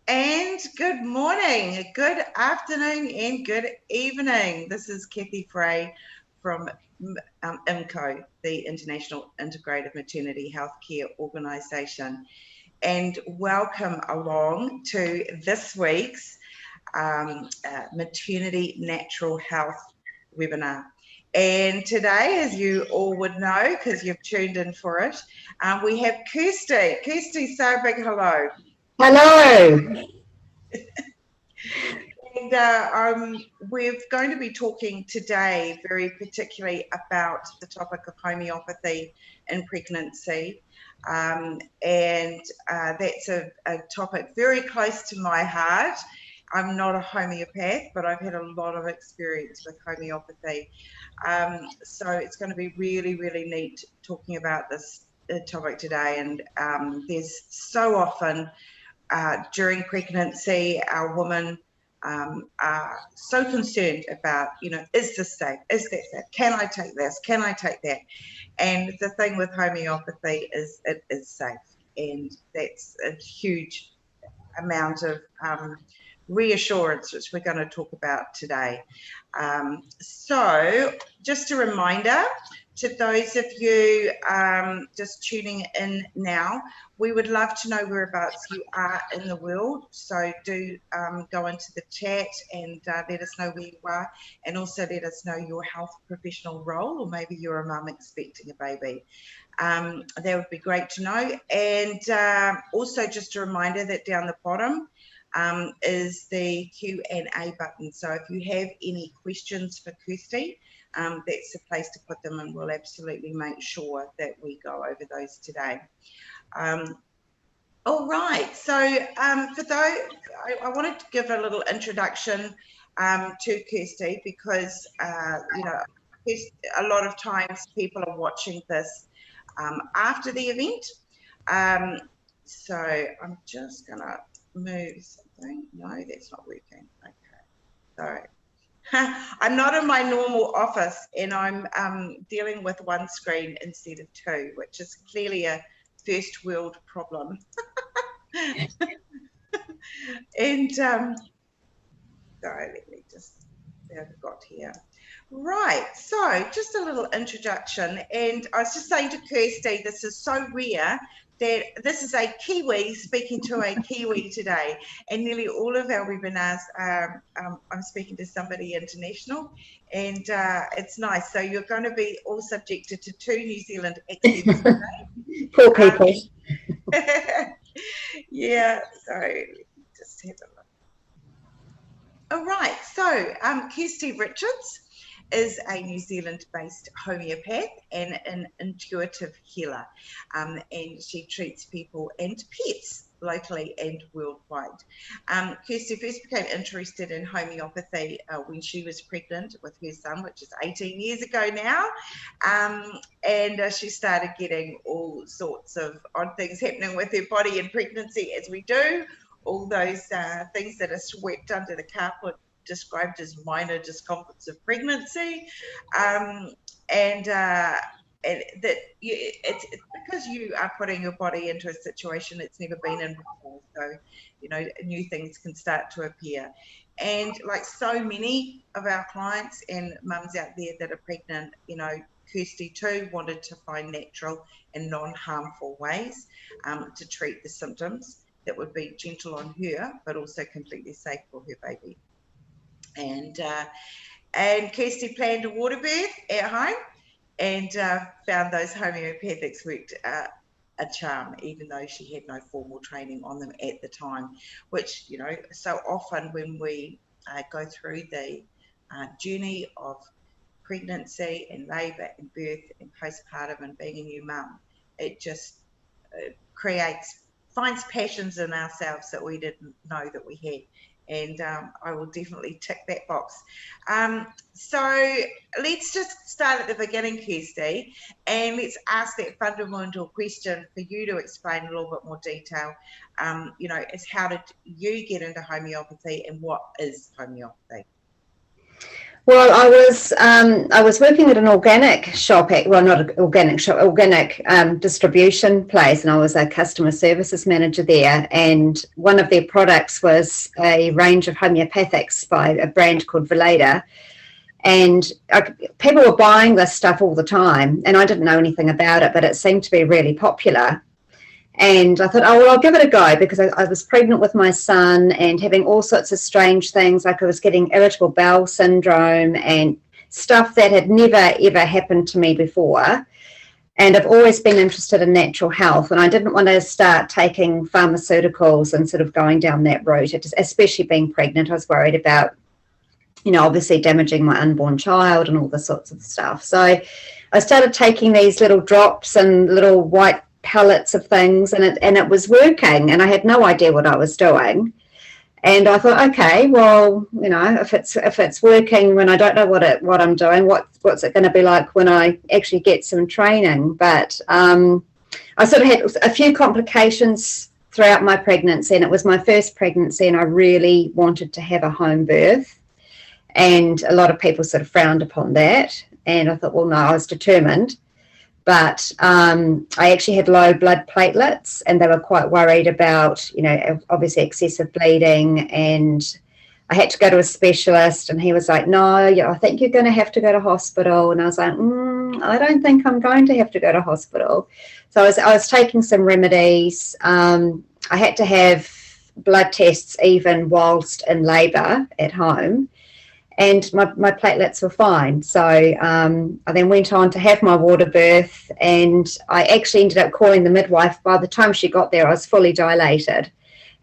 And good morning, good afternoon, and good evening. This is Kathy Frey from IMCO, the International Integrated Maternity Healthcare Organisation, and welcome along to this week's Maternity Natural Health webinar. And today, as you all would know, because you've tuned in for it, we have Kirstie. Kirstie, say a big hello. Hello. And we're going to be talking today very particularly about the topic of homeopathy in pregnancy. And that's a topic very close to my heart. I'm not a homeopath, but I've had a lot of experience with homeopathy. So it's going to be really, really neat talking about this topic today. And there's so often during pregnancy, our women are so concerned about, is this safe? Is that safe? Can I take this? Can I take that? And the thing with homeopathy is it is safe. And that's a huge amount of reassurance, which we're going to talk about today. So just a reminder to those of you just tuning in now, we would love to know whereabouts you are in the world. So do go into the chat and let us know where you are, and also let us know your health professional role, or maybe you're a mum expecting a baby. That would be great to know. And also just a reminder that down the bottom is the Q&A button. So if you have any questions for Kirstie, that's the place to put them, and we'll absolutely make sure that we go over those today. All right, so for those, I wanted to give a little introduction to Kirstie, because a lot of times people are watching this after the event. So I'm just gonna move something. No, that's not working. Okay, sorry. I'm not in my normal office, and I'm dealing with one screen instead of two, which is clearly a first world problem. And sorry, let me just see what I've got here. Right, so just a little introduction, and I was just saying to Kirstie, this is so rare that this is a Kiwi speaking to a Kiwi today, and nearly all of our webinars are, I'm speaking to somebody international, and it's nice. So you're going to be all subjected to 2 New Zealand accents today. Poor people. Yeah, so let me just have a look. All right, so Kirstie Richards is a New Zealand-based homeopath and an intuitive healer, and she treats people and pets locally and worldwide. Kirstie first became interested in homeopathy when she was pregnant with her son, which is 18 years ago now, and she started getting all sorts of odd things happening with her body in pregnancy, as we do. All those things that are swept under the carpet, described as minor discomforts of pregnancy, and that it's because you are putting your body into a situation it's never been in before. So, new things can start to appear. And like so many of our clients and mums out there that are pregnant, Kirstie too wanted to find natural and non-harmful ways to treat the symptoms that would be gentle on her, but also completely safe for her baby. And Kirstie planned a water birth at home, and found those homeopathics worked a charm, even though she had no formal training on them at the time, which, so often when we go through the journey of pregnancy and labour and birth and postpartum and being a new mum, it just finds passions in ourselves that we didn't know that we had. And I will definitely tick that box. So let's just start at the beginning, Kirstie, and let's ask that fundamental question for you to explain in a little bit more detail, is how did you get into homeopathy and what is homeopathy? Well, I was working at an organic shop, well, not an organic shop, organic distribution place, and I was a customer services manager there. And one of their products was a range of homeopathics by a brand called Veleda. And people were buying this stuff all the time, and I didn't know anything about it, but it seemed to be really popular. And I thought, oh, well, I'll give it a go, because I was pregnant with my son and having all sorts of strange things, like I was getting irritable bowel syndrome and stuff that had never, ever happened to me before. And I've always been interested in natural health, and I didn't want to start taking pharmaceuticals and sort of going down that route, especially being pregnant. I was worried about, obviously damaging my unborn child and all this sorts of stuff. So I started taking these little drops and little white pellets of things, and it was working, and I had no idea what I was doing. And I thought, okay, well, if it's working when I don't know what I'm doing, what's it going to be like when I actually get some training? But I sort of had a few complications throughout my pregnancy, and it was my first pregnancy, and I really wanted to have a home birth, and a lot of people sort of frowned upon that. And I thought, well, no, I was determined. But I actually had low blood platelets, and they were quite worried about, obviously excessive bleeding. And I had to go to a specialist, and he was like, no, I think you're going to have to go to hospital. And I was like, I don't think I'm going to have to go to hospital. So I was taking some remedies. I had to have blood tests even whilst in labour at home. And my platelets were fine. So I then went on to have my water birth, and I actually ended up calling the midwife. By the time she got there, I was fully dilated,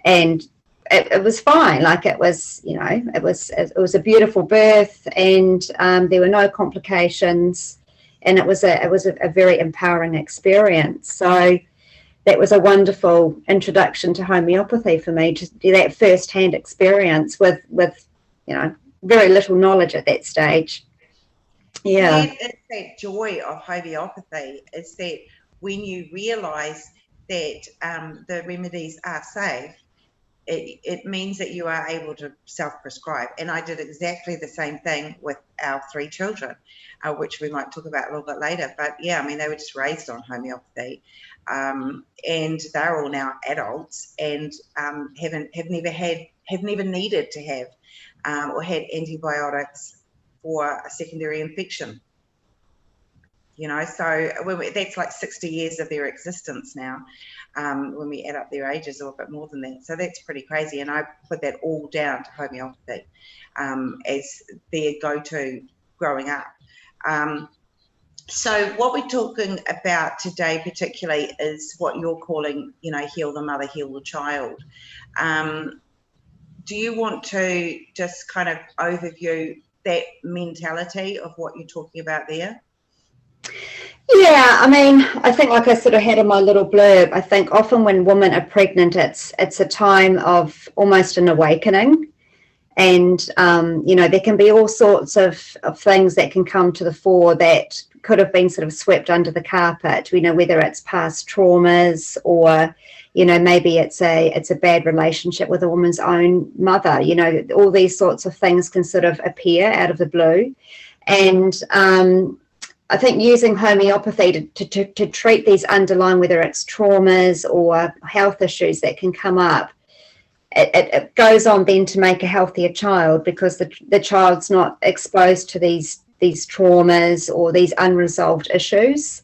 and it was fine. Like it was a beautiful birth, and there were no complications, and it was a very empowering experience. So that was a wonderful introduction to homeopathy for me, just that first-hand experience with very little knowledge at that stage. Yeah. It's that joy of homeopathy, is that when you realise that the remedies are safe, it means that you are able to self-prescribe. And I did exactly the same thing with our 3 children, which we might talk about a little bit later. But yeah, I mean, they were just raised on homeopathy, and they're all now adults, and have never needed to have or had antibiotics for a secondary infection. So that's like 60 years of their existence now, when we add up their ages, or a bit more than that. So that's pretty crazy. And I put that all down to homeopathy as their go-to growing up. So what we're talking about today particularly is what you're calling, heal the mother, heal the child. Do you want to just kind of overview that mentality of what you're talking about there? Yeah, I mean, I think, like I sort of had in my little blurb, I think often when women are pregnant, it's a time of almost an awakening. And, there can be all sorts of things that can come to the fore that could have been sort of swept under the carpet, whether it's past traumas, or maybe it's a bad relationship with a woman's own mother. All these sorts of things can sort of appear out of the blue. And I think using homeopathy to treat these underlying, whether it's traumas or health issues that can come up, it goes on then to make a healthier child, because the child's not exposed to these traumas or these unresolved issues.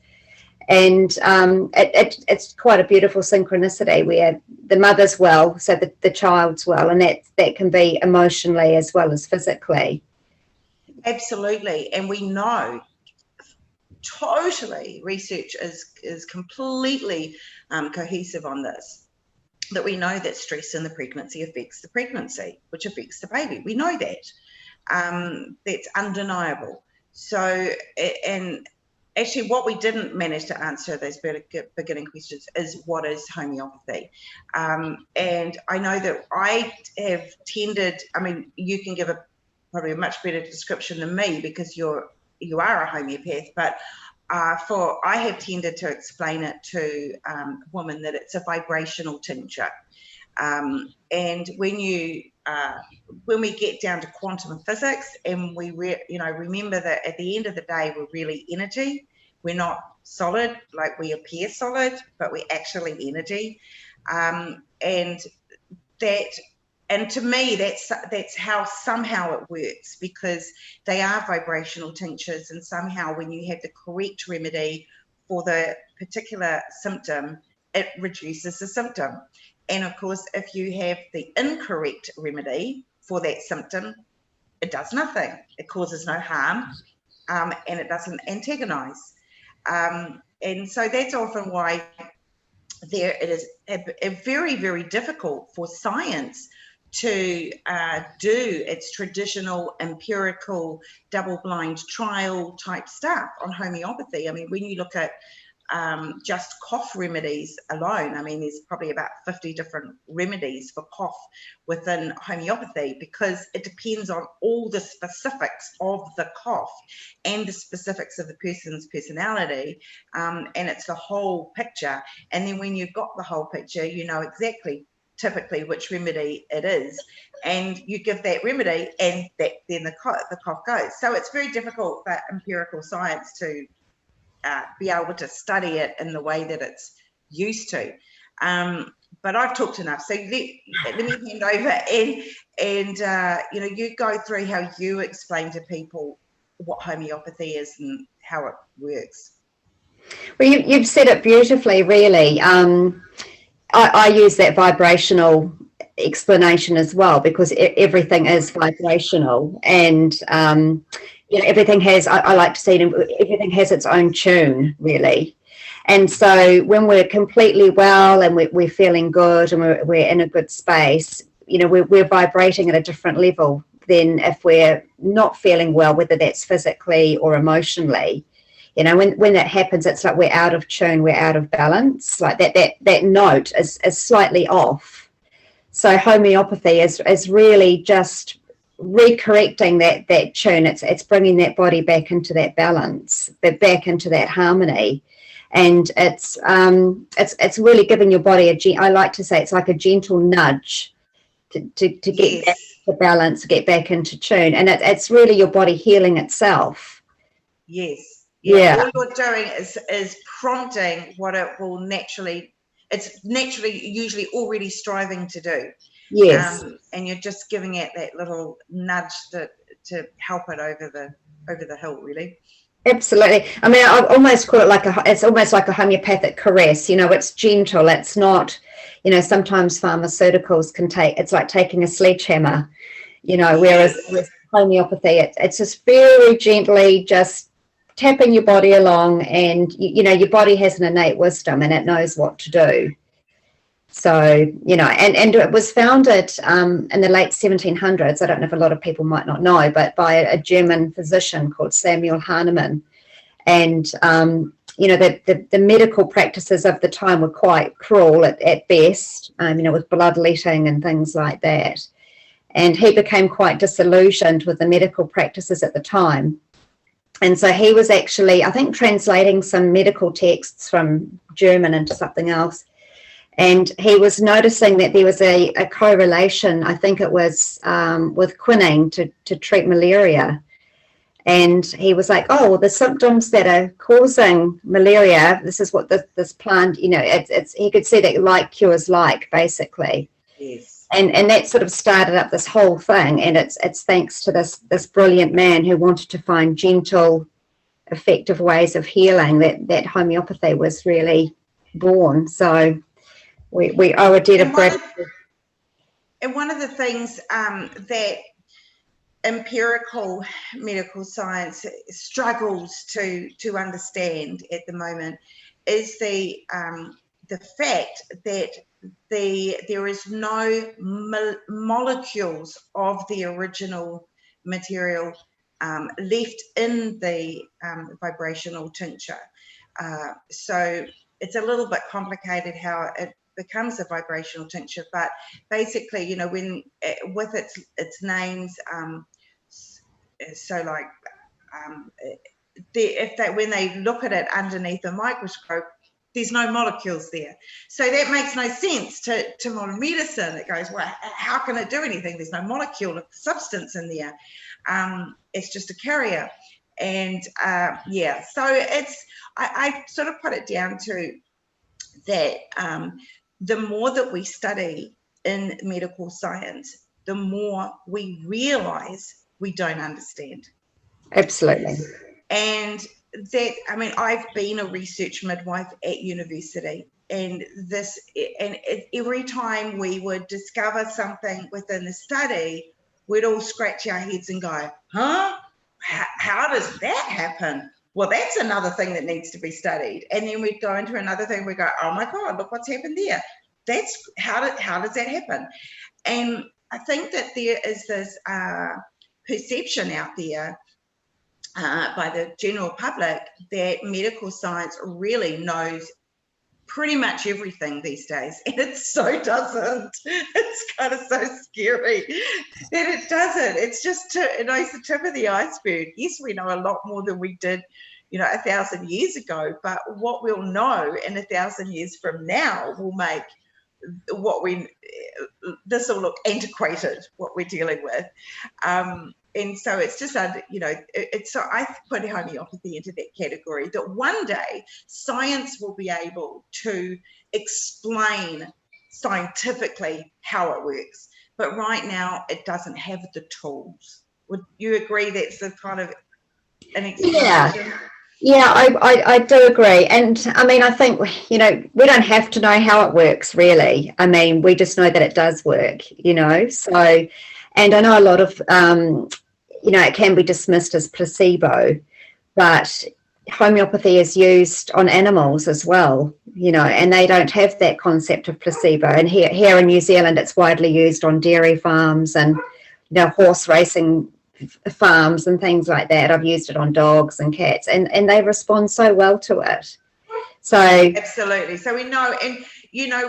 And it's quite a beautiful synchronicity where the mother's well, so the child's well, and that can be emotionally as well as physically. Absolutely. And we know totally, research is completely cohesive on this, that we know that stress in the pregnancy affects the pregnancy, which affects the baby. We know that. That's undeniable. So, and actually what we didn't manage to answer those beginning questions is, what is homeopathy? And I know that I have tended, I mean, you can give probably a much better description than me, because you are a homeopath, but I have tended to explain it to women that it's a vibrational tincture. And when we get down to quantum physics, and we remember that at the end of the day, we're really energy. We're not solid, like we appear solid, but we're actually energy. And to me, that's how somehow it works, because they are vibrational tinctures, and somehow when you have the correct remedy for the particular symptom, it reduces the symptom. And of course, if you have the incorrect remedy for that symptom, it does nothing. It causes no harm, and it doesn't antagonize. And so that's often why it is very, very difficult for science to do its traditional empirical double-blind trial type stuff on homeopathy. I mean, when you look at just cough remedies alone, I mean, there's probably about 50 different remedies for cough within homeopathy, because it depends on all the specifics of the cough and the specifics of the person's personality, and it's the whole picture. And then when you've got the whole picture, you know exactly typically which remedy it is, and you give that remedy, and then the cough goes. So it's very difficult for empirical science to be able to study it in the way that it's used to. But I've talked enough, so let me hand over, and you go through how you explain to people what homeopathy is and how it works. Well, you've said it beautifully, really. I use that vibrational explanation as well, because everything is vibrational, and everything has, I like to say, everything has its own tune, really. And so when we're completely well and we're feeling good and we're in a good space, we're vibrating at a different level than if we're not feeling well, whether that's physically or emotionally. When that happens, it's like we're out of tune, we're out of balance, like that note is slightly off. So homeopathy is really just recorrecting that tune. It's bringing that body back into that balance, back into that harmony. And it's really giving your body I like to say it's like a gentle nudge to get back to balance, get back into tune. And it's really your body healing itself. Yes. Yeah. All you're doing is prompting what it will it's naturally usually already striving to do. Yes. And you're just giving it that little nudge to help it over the hill, really. Absolutely. I mean, I almost call it it's almost like a homeopathic caress. It's gentle. It's not, sometimes pharmaceuticals it's like taking a sledgehammer, whereas with homeopathy, it's just very gently just tapping your body along, and, your body has an innate wisdom and it knows what to do. So, and it was founded in the late 1700s. I don't know if a lot of people might not know, but by a German physician called Samuel Hahnemann. And, the medical practices of the time were quite cruel at best, with bloodletting and things like that. And he became quite disillusioned with the medical practices at the time. And so he was actually, I think, translating some medical texts from German into something else. And he was noticing that there was a correlation, I think it was with quinine to treat malaria. And he was like, oh, well, the symptoms that are causing malaria, this is what this plant, he could see that like cures like, basically. Yes. And that sort of started up this whole thing. And it's thanks to this brilliant man who wanted to find gentle, effective ways of healing that homeopathy was really born. So we owe a debt of gratitude. And one of the things that empirical medical science struggles to understand at the moment is the fact that there is no molecules of the original material left in the vibrational tincture. So it's a little bit complicated how it becomes a vibrational tincture, but basically, when with its names, so like when they look at it underneath a microscope, There's no molecules there. So that makes no sense to modern medicine. It goes, well, how can it do anything? There's no molecule of substance in there. It's just a carrier. And yeah, so I sort of put it down to that the more that we study in medical science, the more we realize we don't understand. Absolutely. And that, I mean, I've been a research midwife at university, and every time we would discover something within the study, we'd all scratch our heads and go, huh? How does that happen? Well, that's another thing that needs to be studied. And then we'd go into another thing, we go, oh my God, look what's happened there. That's how does that happen? And I think that there is this perception out there by the general public that medical science really knows pretty much everything these days, and it so doesn't. It's kind of so scary that it doesn't. It's just it knows the tip of the iceberg. Yes, we know a lot more than we did, 1,000 years ago, but what we'll know in 1,000 years from now will make this will look antiquated, what we're dealing with. And so it's just, so I put homeopathy into that category, that one day science will be able to explain scientifically how it works. But right now it doesn't have the tools. Would you agree that's the kind of an explanation? Yeah, I do agree. And I mean, I think, we don't have to know how it works, really. I mean, we just know that it does work, So, and I know a lot of, it can be dismissed as placebo, but homeopathy is used on animals as well, and they don't have that concept of placebo. And here in New Zealand, it's widely used on dairy farms and, horse racing farms and things like that. I've used it on dogs and cats, and they respond so well to it. So absolutely. So we know, and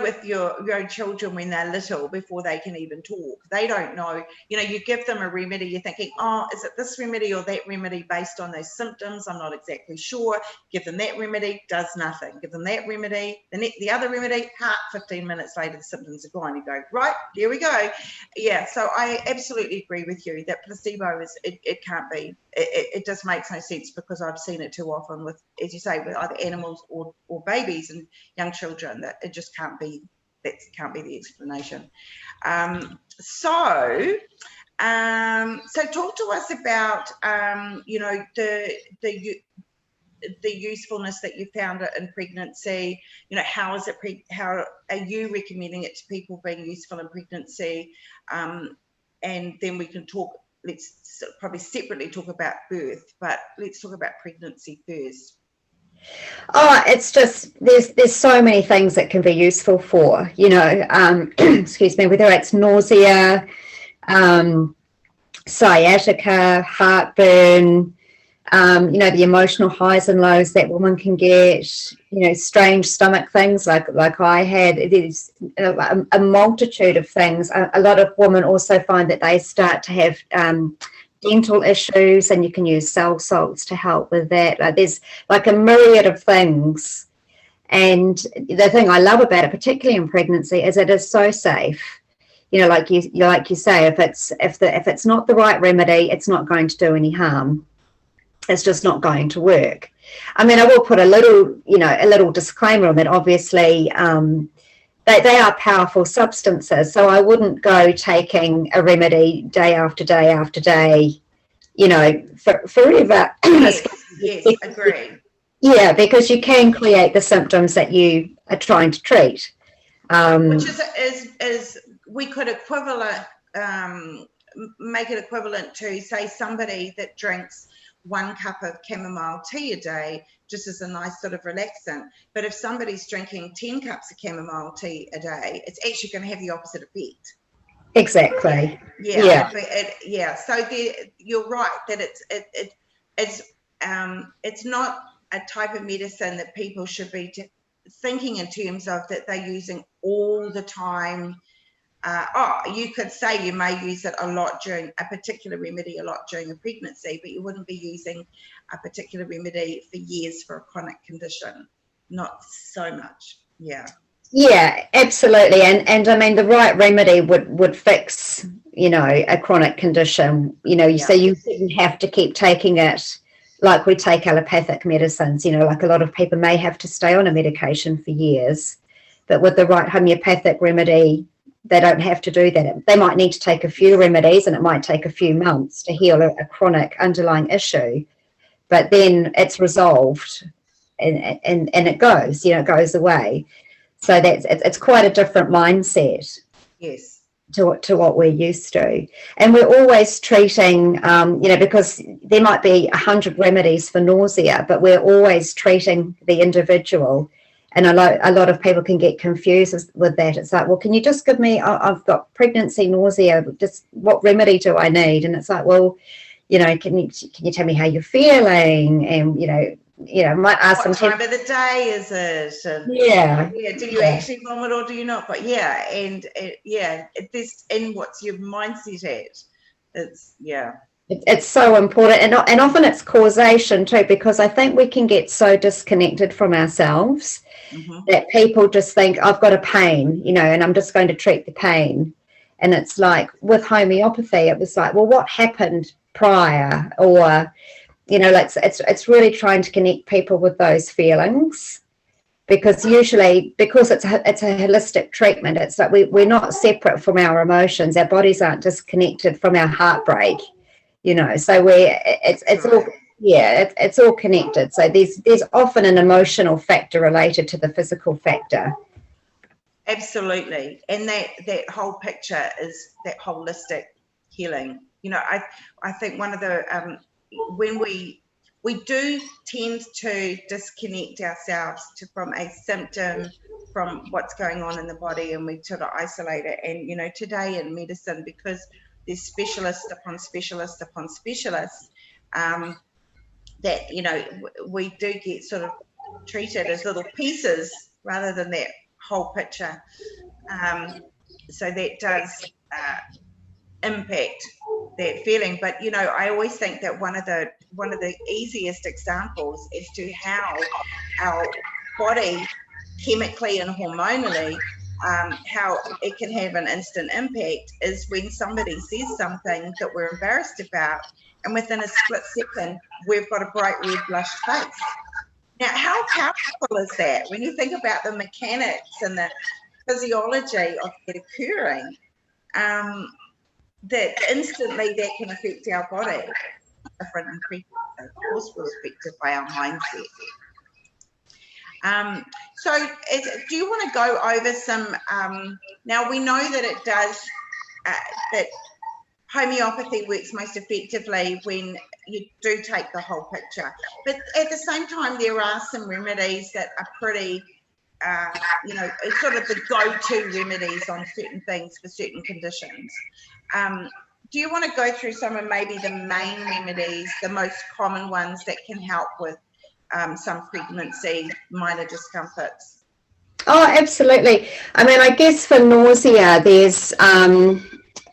with your own children when they're little, before they can even talk, they don't know. You give them a remedy, you're thinking, oh, is it this remedy or that remedy based on those symptoms? I'm not exactly sure. Give them that remedy, does nothing. Give them that remedy, the other remedy, 15 minutes later the symptoms are gone. You go, right, here we go. Yeah, so I absolutely agree with you that placebo is, it can't be. It just makes no sense, because I've seen it too often with, as you say, with either animals or babies and young children, that it just can't be the explanation. So talk to us about the usefulness that you found it in pregnancy. How are you recommending it to people being useful in pregnancy? And then we can talk. Let's probably separately talk about birth, but let's talk about pregnancy first. Oh, it's just there's so many things that can be useful for, excuse me, whether it's nausea, sciatica, heartburn, the emotional highs and lows that women can get, strange stomach things like I had. There's a multitude of things. A lot of women also find that they start to have dental issues, and you can use cell salts to help with that. There's like a myriad of things. And the thing I love about it, particularly in pregnancy, is it is so safe. Like you say, if it's not the right remedy, it's not going to do any harm. It's just not going to work. I mean, I will put a little disclaimer on that. Obviously, they are powerful substances, so I wouldn't go taking a remedy day after day after day, forever. Yes, agree. Yeah, because you can create the symptoms that you are trying to treat. Which is we could make it equivalent to, say, somebody that drinks 1 cup of chamomile tea a day, just as a nice sort of relaxant. But if somebody's drinking 10 cups of chamomile tea a day, it's actually going to have the opposite effect. Exactly. Yeah. So you're right that it's not a type of medicine that people should be thinking in terms of that they're using all the time. You could say you may use it a lot during a particular remedy during a pregnancy, but you wouldn't be using a particular remedy for years for a chronic condition. not so much. Yeah. Yeah, absolutely. And I mean, the right remedy would fix, a chronic condition, so you shouldn't have to keep taking it like we take allopathic medicines, like a lot of people may have to stay on a medication for years, but with the right homeopathic remedy, they don't have to do that. They might need to take a few remedies and it might take a few months to heal a chronic underlying issue, but then it's resolved and it goes, it goes away. So it's quite a different mindset. Yes. To what we're used to. And we're always treating, because there might be 100 remedies for nausea, but we're always treating the individual. And a lot of people can get confused with that. It's like, well, can you just give me, I've got pregnancy nausea, just what remedy do I need? And it's like, well, can you tell me how you're feeling? And, might ask what them. What time of the day is it? And do you actually vomit or do you not? But this and what's your mindset at? It's so important, and often it's causation too, because I think we can get so disconnected from ourselves that people just think, I've got a pain, and I'm just going to treat the pain. And it's like with homeopathy, it was like, well, what happened prior? Or it's really trying to connect people with those feelings, because usually, because it's a holistic treatment, it's like we're not separate from our emotions. Our bodies aren't disconnected from our heartbreak, so it's all connected. So there's often an emotional factor related to the physical factor. Absolutely. And that whole picture is that holistic healing. I think one of the when we do tend to disconnect ourselves from a symptom, from what's going on in the body, and we sort of isolate it. And today in medicine, because there's specialist upon specialist upon specialist, that we do get sort of treated as little pieces rather than that whole picture. So that does impact that feeling. But I always think that one of the easiest examples as to how our body chemically and hormonally, how it can have an instant impact is when somebody says something that we're embarrassed about, and within a split second we've got a bright red blushed face. Now, how powerful is that when you think about the mechanics and the physiology of it occurring? That instantly that can affect our body. Different and of course we're affected by our mindset. So do you want to go over some, now we know that it does, that homeopathy works most effectively when you do take the whole picture, but at the same time there are some remedies that are pretty, it's sort of the go-to remedies on certain things for certain conditions. Do you want to go through some of maybe the main remedies, the most common ones that can help with some pregnancy minor discomforts? Oh, absolutely. I mean, I guess for nausea, there's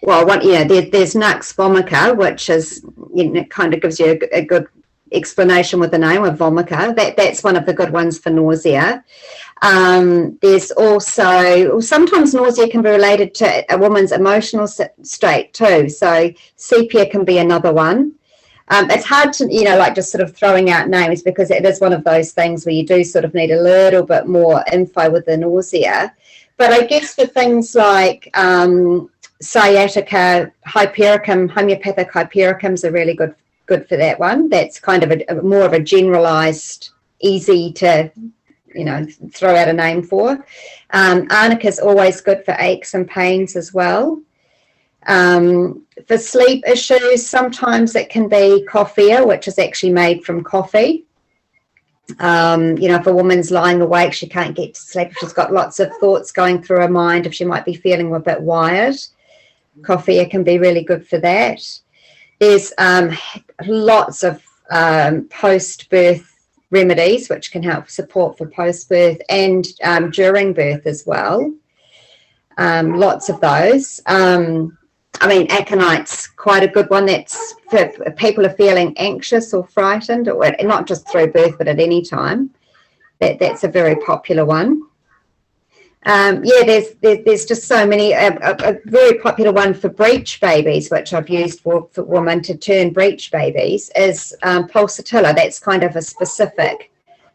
there's Nux vomica, which is kind of gives you a good explanation with the name of vomica. That's one of the good ones for nausea. There's also, sometimes nausea can be related to a woman's emotional state too. So sepia can be another one. It's hard to, like just sort of throwing out names, because it is one of those things where you do sort of need a little bit more info with the nausea. But I guess for things like sciatica, hypericum, homeopathic hypericums are really good for that one. That's kind of a more of a generalized, easy to throw out a name for. Arnica is always good for aches and pains as well. For sleep issues, sometimes it can be coffea, which is actually made from coffee. If a woman's lying awake, she can't get to sleep, she's got lots of thoughts going through her mind, if she might be feeling a bit wired, coffea can be really good for that. There's lots of post-birth remedies which can help support for post-birth and during birth as well. Lots of those. Aconite's quite a good one. That's for people who are feeling anxious or frightened, or not just through birth, but at any time. That's a very popular one. Yeah, there's just so many. A very popular one for breech babies, which I've used for women to turn breech babies, is pulsatilla. That's kind of a specific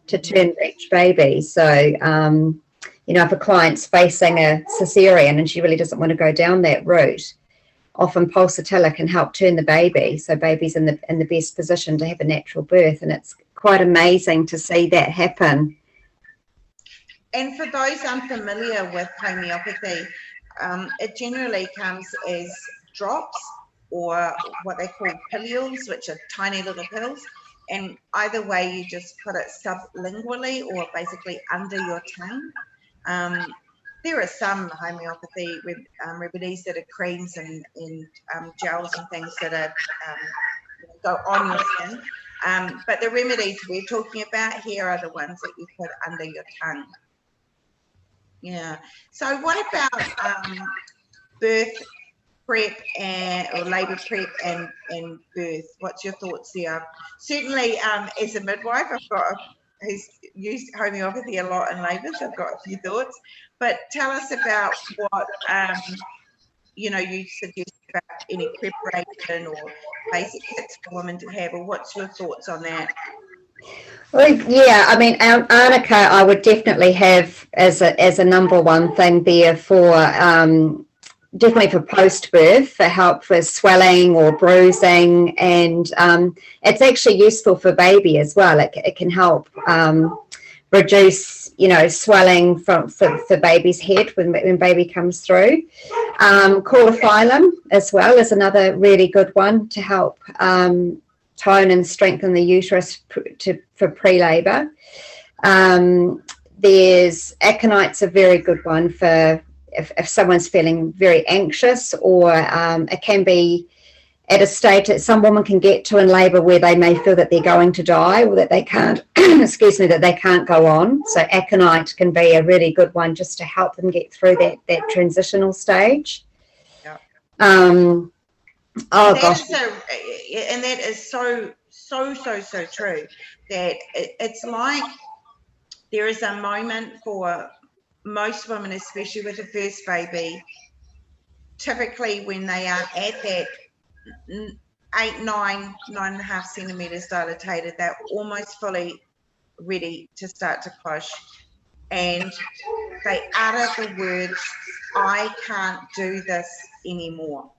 to turn breech babies. So, you know, if a client's facing a cesarean and she really doesn't want to go down that route, often pulsatilla can help turn the baby, so baby's in the best position to have a natural birth, and it's quite amazing to see that happen. And for those unfamiliar with homeopathy, it generally comes as drops or what they call pilules, which are tiny little pills. And either way, you just put it sublingually or basically under your tongue. There are some homeopathy remedies that are creams and gels and things that are go on your skin. But the remedies we're talking about here are the ones that you put under your tongue. Yeah. So what about birth prep or labour prep and birth? What's your thoughts there? Certainly, as a midwife, who's used homeopathy a lot in labours, I've got a few thoughts. But tell us about what you know you suggest about any preparation or basic kits for women to have, or what's your thoughts on that? Well, yeah, I mean, arnica I would definitely have as a number one thing there for definitely for post-birth, for help with swelling or bruising, and it's actually useful for baby as well. It can help reduce, you know, swelling for baby's head when baby comes through. Cauliflower as well is another really good one to help tone and strengthen the uterus for pre-labor. There's aconite's a very good one for if someone's feeling very anxious, or it can be at a state that some women can get to in labor where they may feel that they're going to die, or that they can't excuse me, that they can't go on. So aconite can be a really good one just to help them get through that transitional stage. Yeah. Oh gosh. And that is so true, that it's like there is a moment for most women, especially with the first baby, typically when they are at that 9.5 centimeters dilated, they're almost fully ready to start to push, and they utter the words, "I can't do this anymore."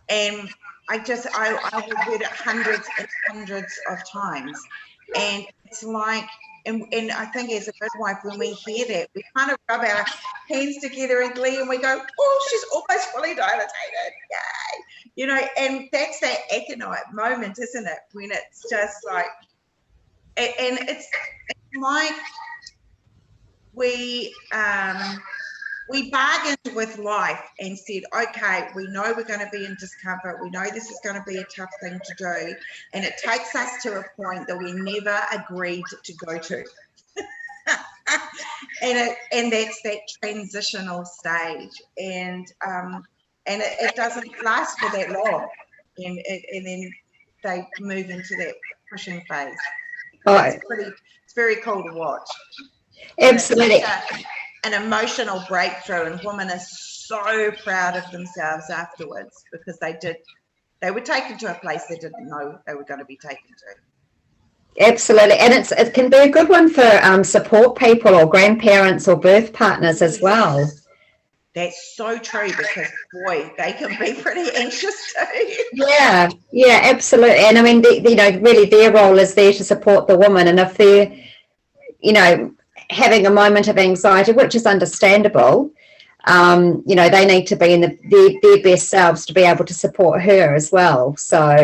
And I have heard it hundreds and hundreds of times, and it's like, and I think as a midwife, when we hear that, we kind of rub our hands together in glee and we go, "Oh, she's almost fully dilated, yay!" You know, and that's that aconite moment, isn't it? When it's just like, and it's like we bargained with life and said, okay, we know we're going to be in discomfort. We know this is going to be a tough thing to do. And it takes us to a point that we never agreed to go to. and that's that transitional stage. And it doesn't last for that long. And then they move into that pushing phase. It's very cool to watch. Absolutely. An emotional breakthrough, and women are so proud of themselves afterwards because they were taken to a place they didn't know they were going to be taken to. Absolutely, and it can be a good one for support people or grandparents or birth partners as well. That's so true, because boy, they can be pretty anxious too. Yeah, absolutely. And I mean, you know, really their role is there to support the woman, and if they're, you know, having a moment of anxiety, which is understandable, you know, they need to be in their best selves to be able to support her as well. So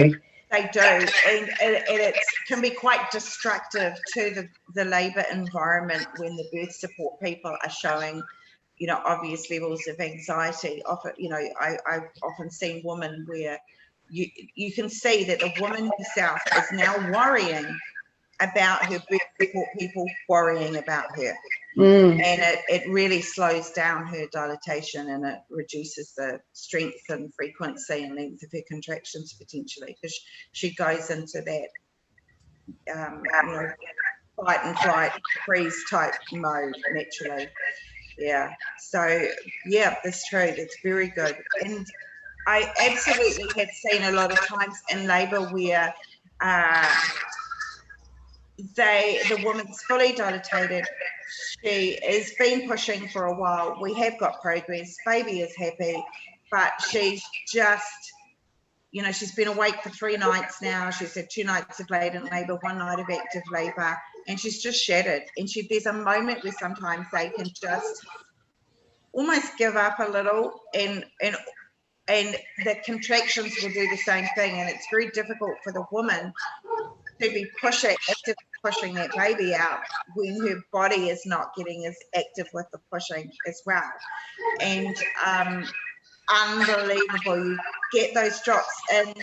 they do, and it can be quite destructive to the labour environment when the birth support people are showing, you know, obvious levels of anxiety. Often, you know, I've often seen women where you can see that the woman herself is now worrying about her birth support people worrying about her. And it really slows down her dilatation, and it reduces the strength and frequency and length of her contractions potentially, because she goes into that, you know, fight and flight, freeze type mode naturally. Yeah. So yeah, that's true. That's very good. And I absolutely have seen a lot of times in labour where the woman's fully dilated. She has been pushing for a while. We have got progress. Baby is happy, but she's just, you know, she's been awake for 3 nights now. She's had 2 nights of latent labour, 1 night of active labour, and she's just shattered. And there's a moment where sometimes they can just almost give up a little, and the contractions will do the same thing. And it's very difficult for the woman to be pushing that baby out when her body is not getting as active with the pushing as well. And unbelievable, you get those drops in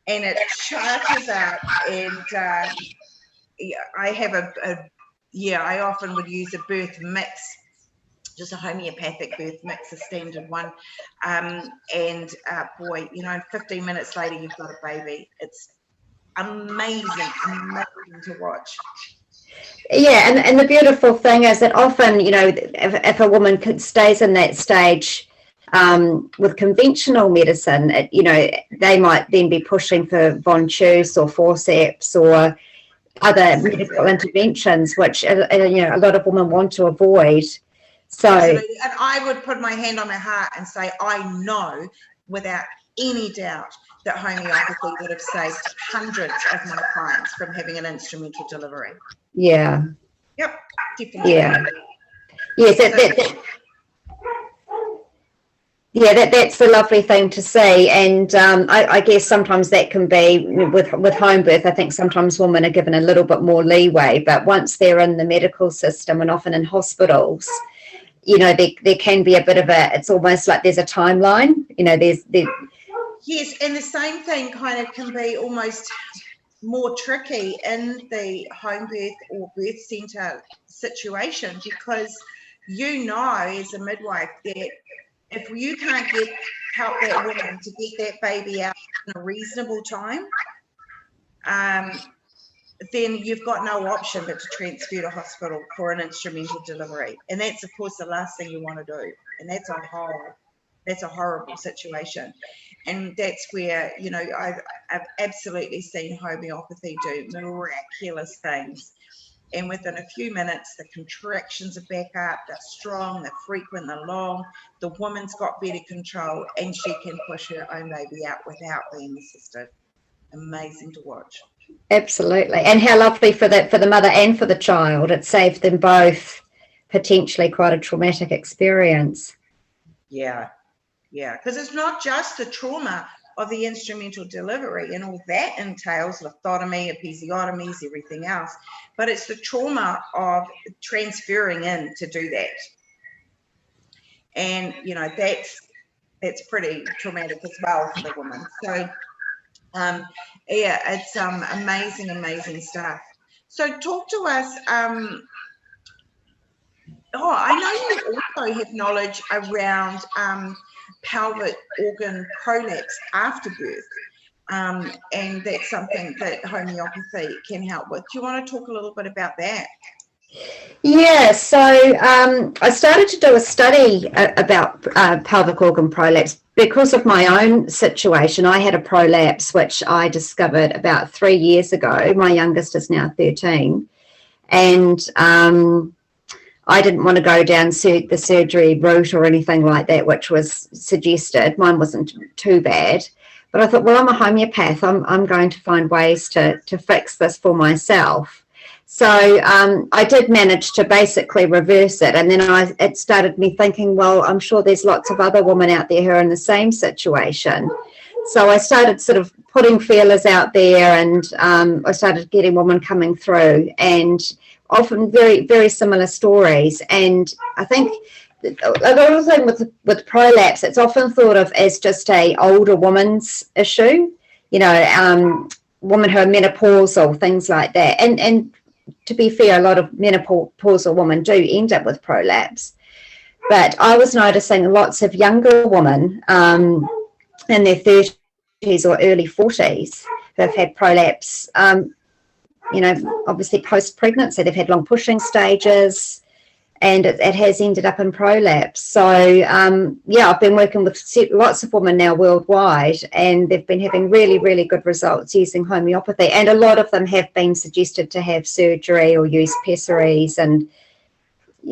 and it charges out. And I have I often would use a birth mix, just a homeopathic birth mix, a standard one, boy, you know, 15 minutes later you've got a baby. It's amazing to watch. Yeah, and the beautiful thing is that often, you know, if a woman stays in that stage with conventional medicine, you know, they might then be pushing for von Schurz or forceps or other medical interventions, which, you know, a lot of women want to avoid. So, absolutely. And I would put my hand on my heart and say, I know without any doubt that homeopathy would have saved hundreds of my clients from having an instrumental delivery. Yeah. Yep, definitely. Yeah. Yes, that's the lovely thing to see. And I guess sometimes that can be with home birth. I think sometimes women are given a little bit more leeway, but once they're in the medical system and often in hospitals, you know, there can be a bit of it's almost like there's a timeline, you know, Yes, and the same thing kind of can be almost more tricky in the home birth or birth centre situation, because you know as a midwife that if you can't help that woman to get that baby out in a reasonable time, then you've got no option but to transfer to hospital for an instrumental delivery. And that's, of course, the last thing you want to do. And that's a horrible situation. And that's where, you know, I've absolutely seen homeopathy do miraculous things. And within a few minutes, the contractions are back up, they're strong, they're frequent, they're long, the woman's got better control, and she can push her own baby out without being assisted. Amazing to watch. Absolutely. And how lovely for the mother and for the child. It saved them both potentially quite a traumatic experience. Yeah, because it's not just the trauma of the instrumental delivery and all that entails, lithotomy, episiotomies, everything else, but it's the trauma of transferring in to do that. And, you know, that's pretty traumatic as well for the woman. So, yeah, it's amazing stuff. So talk to us. I know you also have knowledge around pelvic organ prolapse after birth, and that's something that homeopathy can help with. Do you want to talk a little bit about that? Yeah, so I started to do a study about pelvic organ prolapse because of my own situation. I had a prolapse which I discovered about 3 years ago. My youngest is now 13, and I didn't want to go down the surgery route or anything like that, which was suggested. Mine wasn't too bad, but I thought, well, I'm a homeopath. I'm going to find ways to fix this for myself. So I did manage to basically reverse it, and then it started me thinking, well, I'm sure there's lots of other women out there who are in the same situation. So I started sort of putting feelers out there, and I started getting women coming through, and often very, very similar stories. And I think another thing with prolapse, it's often thought of as just a older woman's issue, you know, women who are menopausal, things like that. And to be fair, a lot of menopausal women do end up with prolapse. But I was noticing lots of younger women in their 30s or early 40s who have had prolapse obviously post-pregnancy, they've had long pushing stages, and it has ended up in prolapse. So, I've been working with lots of women now worldwide, and they've been having really, really good results using homeopathy. And a lot of them have been suggested to have surgery or use pessaries and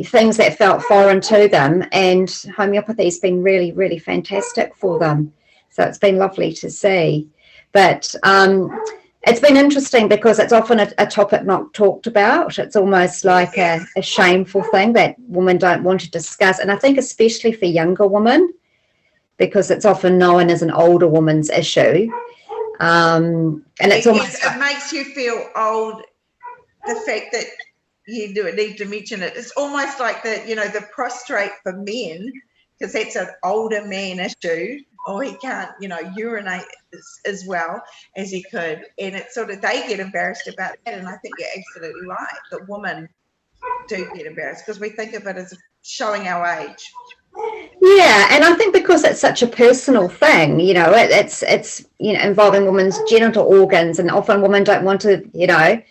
things that felt foreign to them. And homeopathy has been really, really fantastic for them. So it's been lovely to see. But it's been interesting because it's often a topic not talked about. It's almost like a shameful thing that women don't want to discuss. And I think especially for younger women, because it's often known as an older woman's issue. And it's almost... It makes you feel old, the fact that you need to mention it. It's almost like the prostrate for men, because that's an older man issue, or he can't, urinate as well as he could. And it's sort of, they get embarrassed about that. And I think you're absolutely right, that women do get embarrassed because we think of it as showing our age. Yeah, and I think because it's such a personal thing, it's involving women's genital organs, and often women don't want to,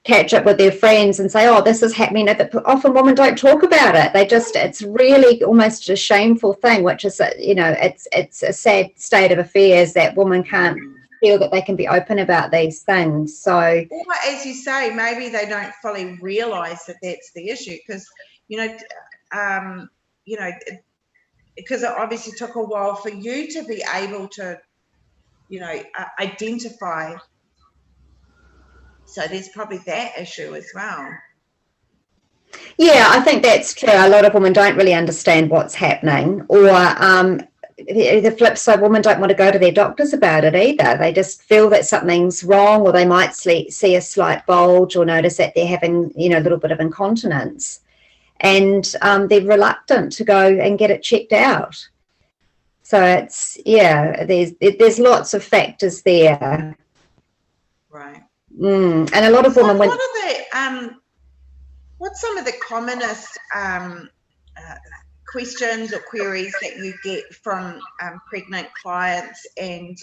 catch up with their friends and say, oh, this is happening. Often women don't talk about it. It's really almost a shameful thing, which is, it's a sad state of affairs that women can't feel that they can be open about these things. So, or as you say, maybe they don't fully realise that that's the issue, because, because it obviously took a while for you to be able to, identify. So there's probably that issue as well. Yeah, I think that's true. A lot of women don't really understand what's happening, or the flip side, women don't want to go to their doctors about it either. They just feel that something's wrong, or they might see a slight bulge or notice that they're having, a little bit of incontinence, and they're reluctant to go and get it checked out. So there's lots of factors there. Right. And a lot of women. What's some of the commonest questions or queries that you get from pregnant clients, and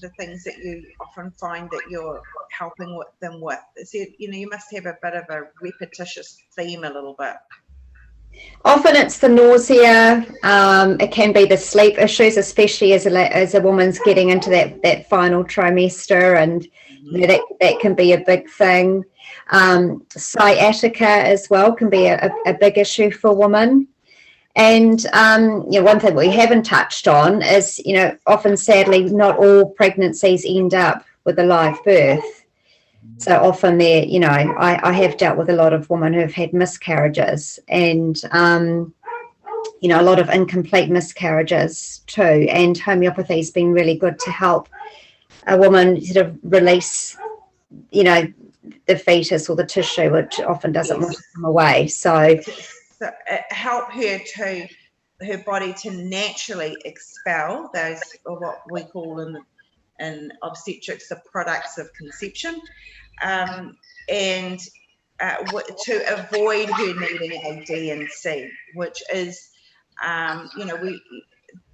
the things that you often find that you're helping them with? Is it, you must have a bit of a repetitious theme a little bit. Often it's the nausea. It can be the sleep issues, especially as a woman's getting into that final trimester, and that can be a big thing. Sciatica as well can be a big issue for women. And one thing we haven't touched on is, often sadly not all pregnancies end up with a live birth. So often I have dealt with a lot of women who have had miscarriages, and a lot of incomplete miscarriages too. And homeopathy has been really good to help a woman sort of release, the fetus or the tissue, which often doesn't want to come away. So help her body to naturally expel those, or what we call in obstetrics, the products of conception, and to avoid her needing a D&C, which is,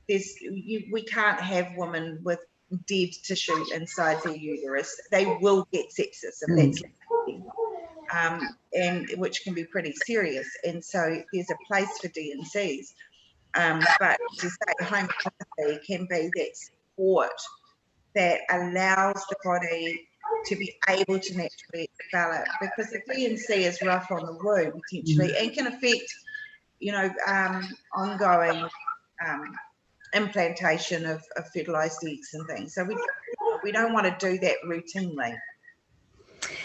we can't have women with dead tissue inside their uterus. They will get sepsis if that's and which can be pretty serious. And so there's a place for D&Cs. But to say homeopathy can be that support that allows the body to be able to naturally expel it, because the D&C is rough on the womb potentially and can affect, ongoing implantation of fertilized eggs and things. So we don't want to do that routinely.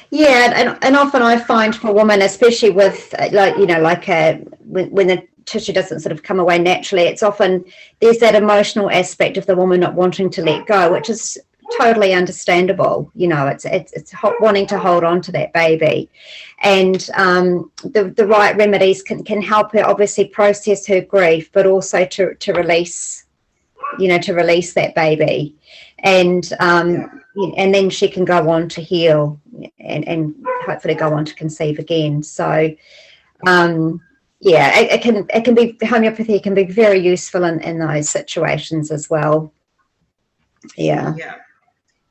Yeah, and often I find for women, especially with when the tissue doesn't sort of come away naturally, it's often there's that emotional aspect of the woman not wanting to let go, which is totally understandable. It's wanting to hold on to that baby, and the right remedies can help her obviously process her grief, but also to release that baby, and then she can go on to heal and hopefully go on to conceive again. So it can be, homeopathy can be very useful in those situations as well. Yeah.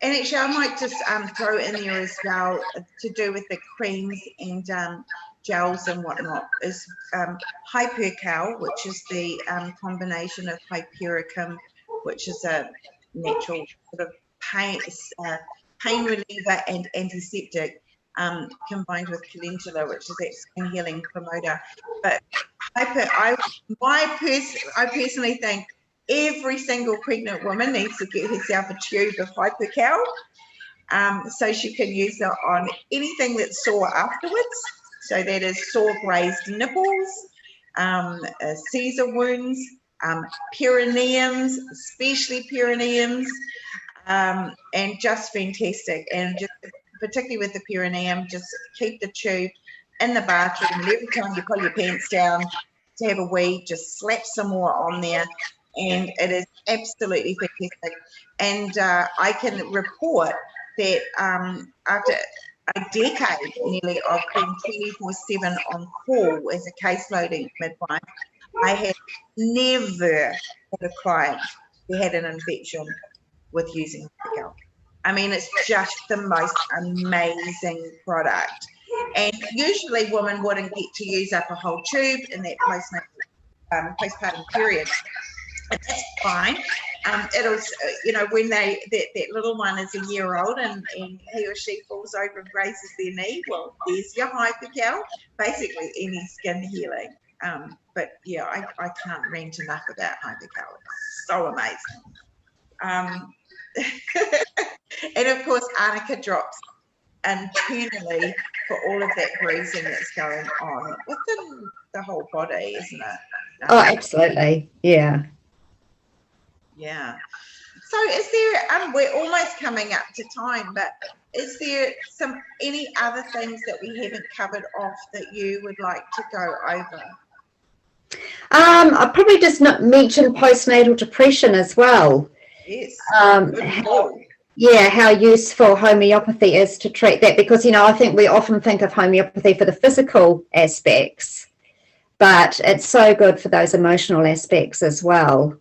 And actually, I might just throw in there as well, to do with the creams and gels and whatnot, is Hypercal, which is the combination of Hypericum, which is a natural sort of pain reliever and antiseptic, combined with calendula, which is that skin healing promoter. But I personally think every single pregnant woman needs to get herself a tube of Hypercal, so she can use it on anything that's sore afterwards. So that is sore grazed nipples, Caesar wounds, perineums, especially perineums, and just fantastic. And just particularly with the perineum, just keep the tube in the bathroom, and every time you pull your pants down to have a wee, just slap some more on there, and it is absolutely fantastic. And I can report that after a decade nearly of being 24/7 on call as a caseloading midwife, I had never had a client who had an infection with using Hypercal. I mean, it's just the most amazing product. And usually women wouldn't get to use up a whole tube in that postpartum period. And that's fine. It'll, when that little one is a year old and he or she falls over and grazes their knee, well, there's your Hypercal, basically any skin healing. But yeah, I can't rant enough about Hypercal. It's so amazing. And of course, Arnica drops internally for all of that bruising that's going on within the whole body, isn't it? Oh, absolutely. Yeah. Yeah. So is there, we're almost coming up to time, but is there any other things that we haven't covered off that you would like to go over? I'll probably just not mention postnatal depression as well. Yes. How useful homeopathy is to treat that, because, I think we often think of homeopathy for the physical aspects, but it's so good for those emotional aspects as well.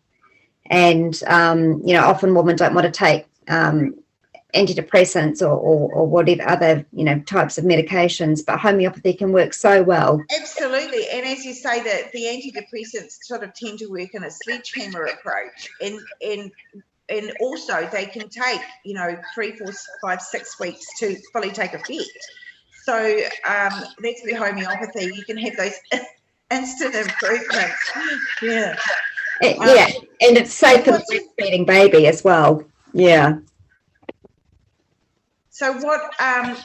And, often women don't want to take antidepressants or whatever other, types of medications, but homeopathy can work so well. Absolutely. And as you say, that the antidepressants sort of tend to work in a sledgehammer approach. And also they can take, 3, 4, 5, 6 weeks to fully take effect. So that's where homeopathy, you can have those instant improvements. Yeah. And it's safe for the breastfeeding baby as well. Yeah. So what,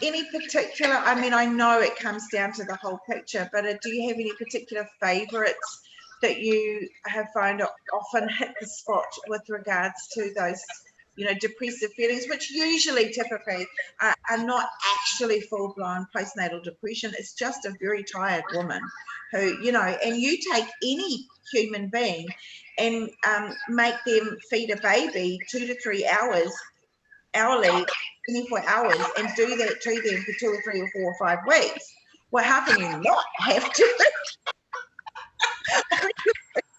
any particular, I know it comes down to the whole picture, but do you have any particular favourites that you have found often hit the spot with regards to those, depressive feelings, which typically are not actually full-blown postnatal depression? It's just a very tired woman who, and you take any human being and make them feed a baby 2 to 3 hours hourly, 24 hours, and do that to them for 2 or 3 or 4 or 5 weeks. Well, how can you not have to?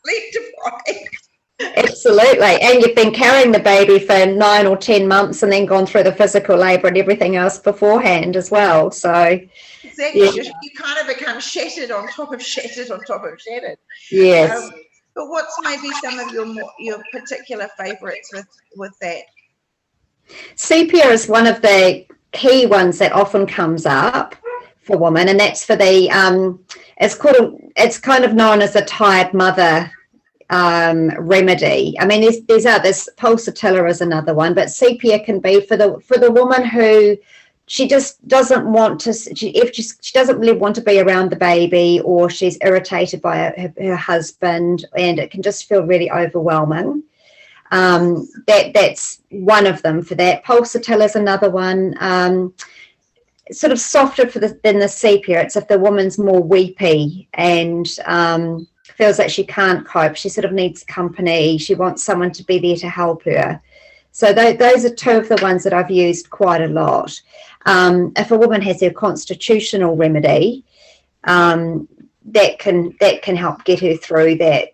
Sleep deprived. Absolutely. And you've been carrying the baby for 9 or 10 months and then gone through the physical labour and everything else beforehand as well. So exactly. Yeah. You kind of become shattered on top of shattered on top of shattered. Yes. But what's maybe some of your particular favourites with that? Sepia is one of the key ones that often comes up for women, and that's for the it's kind of known as a tired mother remedy. I mean, there's others. Pulsatilla is another one, but sepia can be for the woman who she just doesn't want to. She doesn't really want to be around the baby, or she's irritated by her husband, and it can just feel really overwhelming. That's one of them for that. Pulsatilla is another one. Sort of softer than the sepia. It's if the woman's more weepy and feels like she can't cope. She sort of needs company. She wants someone to be there to help her. So those are two of the ones that I've used quite a lot. If a woman has her constitutional remedy, that can help get her through that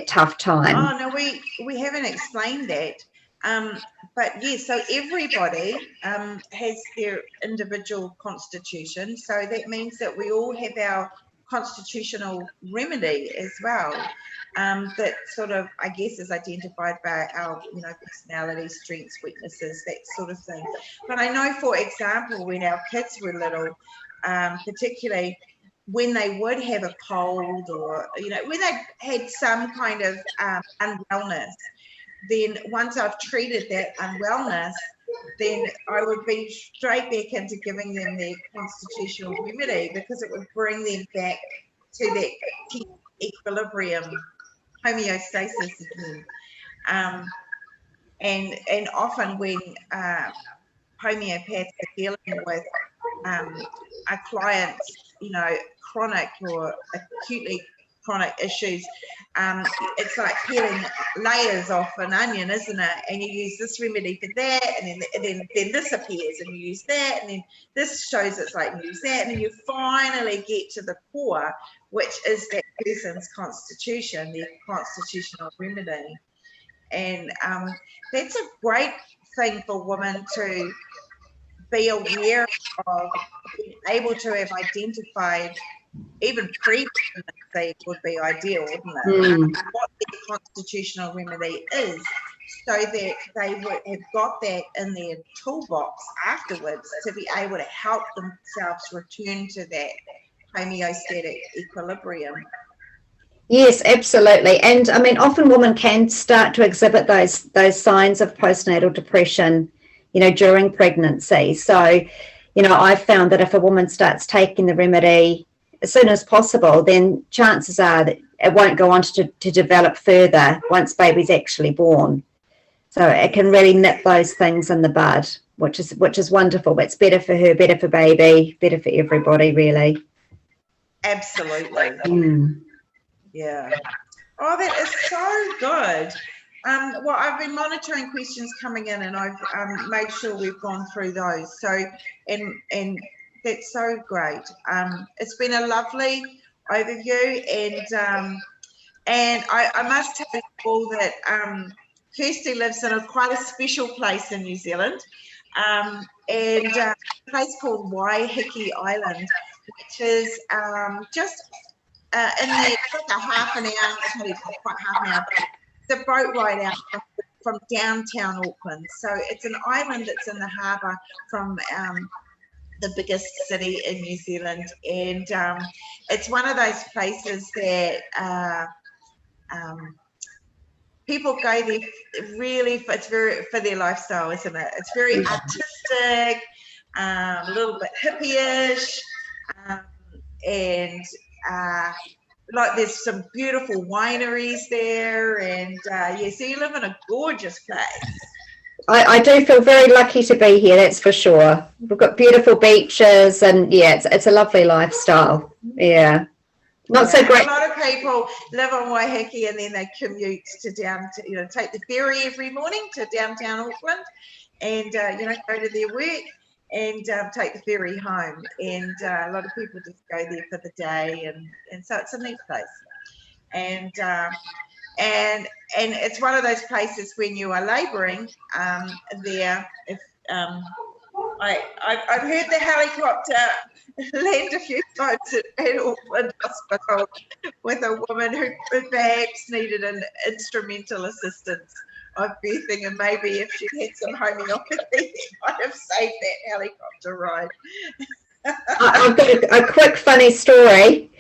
tough time. Oh no, we haven't explained that. But yeah, so everybody has their individual constitution. So that means that we all have our constitutional remedy as well. That sort of, I guess, is identified by our, personality, strengths, weaknesses, that sort of thing. But I know, for example, when our kids were little, particularly when they would have a cold or, when they had some kind of unwellness, then once I've treated that unwellness, then I would be straight back into giving them their constitutional remedy, because it would bring them back to that equilibrium, homeostasis again. And often when homeopaths are dealing with a client's, chronic or acutely chronic issues, it's like peeling layers off an onion, isn't it? And you use this remedy for that, and then this appears, and you use that, and then this shows it's like you use that, and then you finally get to the core, which is that person's constitution, their constitutional remedy. And that's a great thing for women to be aware of, being able to have identified, even pre-pregnancy would be ideal, wouldn't it? What their constitutional remedy is, so that they would have got that in their toolbox afterwards to be able to help themselves return to that homeostatic equilibrium. Yes, absolutely. And I mean, often women can start to exhibit those signs of postnatal depression, during pregnancy. So, I've found that if a woman starts taking the remedy as soon as possible, then chances are that it won't go on to develop further once baby's actually born. So it can really nip those things in the bud, which is wonderful. It's better for her, better for baby, better for everybody, really. Absolutely. Yeah. Oh, that is so good. Well, I've been monitoring questions coming in, and I've made sure we've gone through those. So, and that's so great. It's been a lovely overview, and I must tell you all that Kirstie lives in quite a special place in New Zealand, and a place called Waiheke Island, which is just in there, it's like a half an hour, maybe quite half an hour, but it's a boat ride out from downtown Auckland. So it's an island that's in the harbour from the biggest city in New Zealand, and it's one of those places that people go there really, it's very for their lifestyle, isn't it? It's very artistic, a little bit hippie-ish, and like there's some beautiful wineries there, and so you live in a gorgeous place. I do feel very lucky to be here, that's for sure. We've got beautiful beaches, and it's a lovely lifestyle. Yeah. Not so great. A lot of people live on Waiheke and then they commute to take the ferry every morning to downtown Auckland, and go to their work and take the ferry home. And a lot of people just go there for the day, and so it's a neat place. And it's one of those places when you are labouring there. If I've heard the helicopter land a few times at Auckland Hospital with a woman who perhaps needed an instrumental assistance of birthing, and maybe if she had some homeopathy, might have saved that helicopter ride. I've got a quick funny story.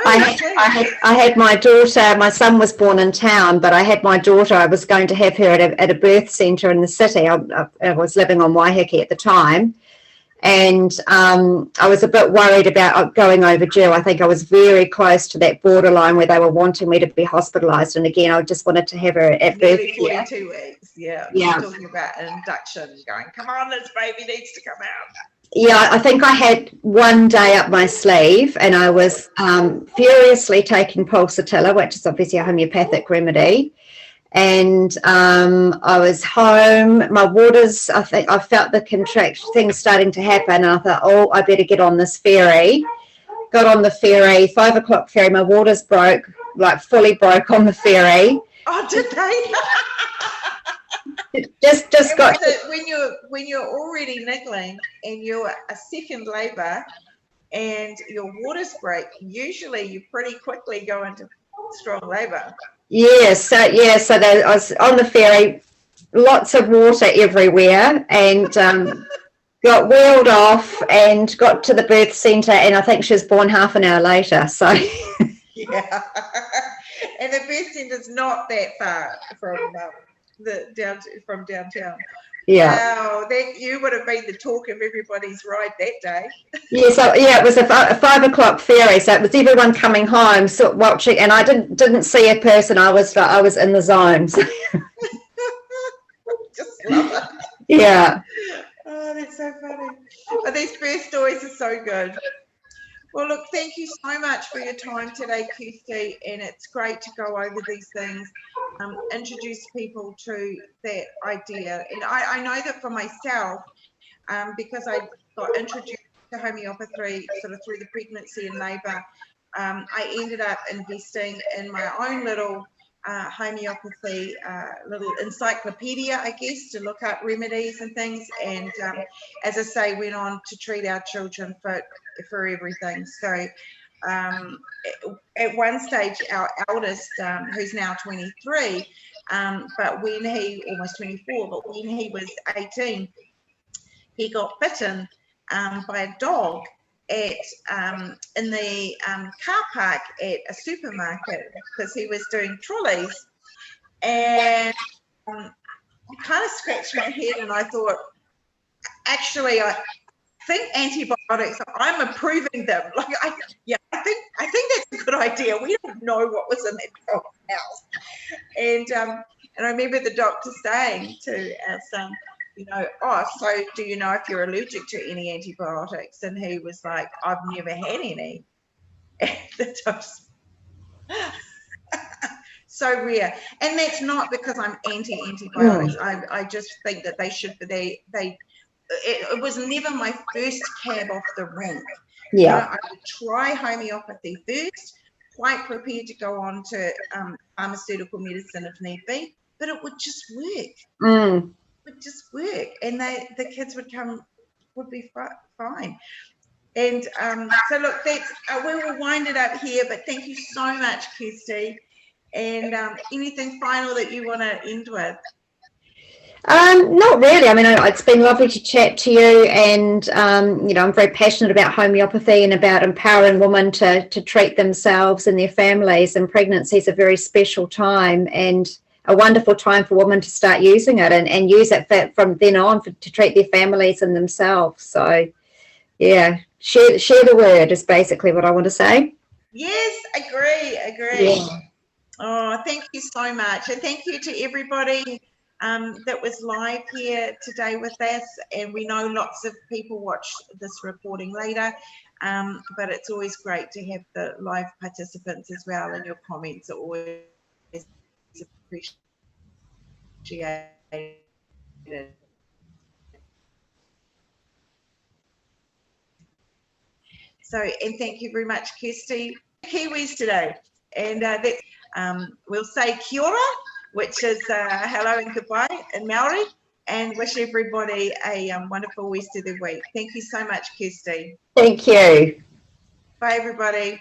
I had my daughter, my son was born in town, but I had my daughter, I was going to have her at a birth centre in the city. I was living on Waiheke at the time, and I was a bit worried about going overdue. I think I was very close to that borderline where they were wanting me to be hospitalised, and again, I just wanted to have her at birth. 42 weeks, yeah. You're talking about an induction, going, come on, this baby needs to come out. Yeah, I think I had one day up my sleeve, and I was furiously taking pulsatilla, which is obviously a homeopathic remedy. And I was home, my waters, I think I felt the contraction things starting to happen, and I thought, oh, I better get on this ferry. Got on the ferry, 5 o'clock ferry, my waters broke, like fully broke on the ferry. Oh, did they? just got when you're already niggling and you're a second labour and your waters break, usually you pretty quickly go into strong labour. So I was on the ferry, lots of water everywhere, and got wheeled off and got to the birth centre, and I think she was born half an hour later. So yeah, and the birth centre's not that far from from downtown. Yeah. Wow, that you would have been the talk of everybody's ride that day. It was a 5 o'clock ferry, so it was everyone coming home, so watching, and I didn't see a person. I was in the zone. So. Just love it. Yeah. Oh, that's so funny. But these birth stories are so good. Well, look, thank you so much for your time today, Kirstie, and it's great to go over these things, introduce people to that idea. And I know that for myself, because I got introduced to homeopathy sort of through the pregnancy and labour, I ended up investing in my own little homeopathy, little encyclopedia, I guess, to look up remedies and things. And as I say, went on to treat our children for everything. So at one stage, our eldest, who's now 23, but when he, almost 24, but when he was 18, he got bitten by a dog in the car park at a supermarket because he was doing trolleys, and I kind of scratched my head and I thought, actually, I think antibiotics, I'm approving them. Like, I think that's a good idea. We don't know what was in that dog's house. And I remember the doctor saying to our son, you know, oh, so do you know if you're allergic to any antibiotics? And he was like, I've never had any. And the doctor, so rare. And that's not because I'm anti-antibiotics. I just think that they should, it was never my first cab off the rank. Yeah. You know, I would try homeopathy first, quite prepared to go on to pharmaceutical medicine if need be, but it would just work. Would just work, and the kids would be fine. And so look, that's we will wind it up here, but thank you so much, Kirstie. And anything final that you want to end with? Not really. I mean, it's been lovely to chat to you, and you know, I'm very passionate about homeopathy and about empowering women to treat themselves and their families. And pregnancy is a very special time, and a wonderful time for women to start using it and use it from then on to treat their families and themselves. So, yeah, share the word is basically what I want to say. Yes, agree. Yeah. Oh, thank you so much. And thank you to everybody that was live here today with us. And we know lots of people watch this recording later, but it's always great to have the live participants as well, and your comments are always appreciated. So, and thank you very much, Kirstie. Kiwis today, and we'll say kia ora, which is hello and goodbye in Maori, and wish everybody a wonderful rest of the week. Thank you so much, Kirstie. Thank you. Bye, everybody.